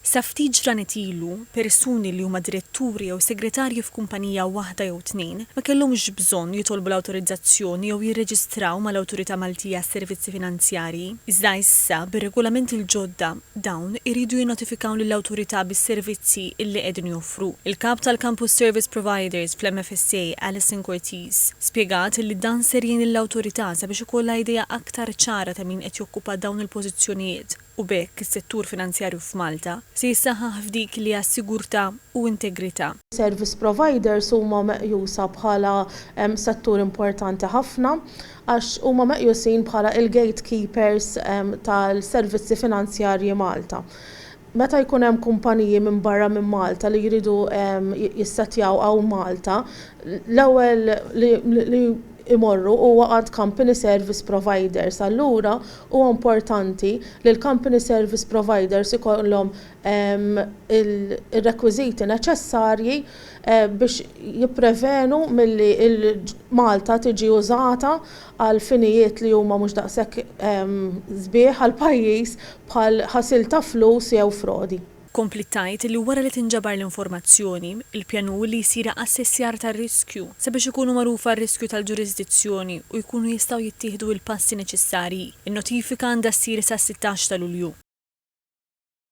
Sa ftit ġranet ilu, persuni li huma diretturi jew segretarji f'kumpanija waħda jew tnejn ma kellhomx bżonn jitolbu l-awtorizzazzjoni jew jirreġistraw mal-Awtorità Maltija għas-Servizzi Finanzjarji. Iżda issa bir-regolamenti l-ġodda dawn iridu jinnotifikaw lill-awtorità bis-servizzi illi qegħdin joffru. Il-kap tal-Campus Service Providers fl-MFSA Alison Cortez spjegat li dan ser jgħin l-awtorità sabiex ikollha idea aktar ċara ta' min qed jokkupa dawn il-pożizzjonijiet u bekk is-settur finanzjarju f'Malta se jissaħħaħ f'dik li hija sigurtà u integrità. Service providers huma meqjusa bħala settur importanti ħafna għax huma meqjusin bħala il-gatekeepers tal-servizzi finanzjarji Malta. Meta jkun hemm kumpaniji minn barra minn Malta li jridu jissettjaw għaw Malta, l-ewwel li imorru huwa għand company service providers. Allura huwa importanti li l-company service providers ikollhom il-rekwiżiti neċessarji biex jipprevenu milli Malta tiġi użata għal finijiet li huma mhux daqshekk sbieħ għal pajjiż bħal ħasil ta' flus jew frodi. Komplittajt li wara li tinġabar l-informazzjoni, il-pjanu li jsir assessjar tar-riskju sabiex ikunu magħrufa r-riskju tal-ġurisdizzjoni u jkunu jistgħu jittieħdu l-passi neċessarji. In-notifika għandha ssir sa 16 ta' Lulju.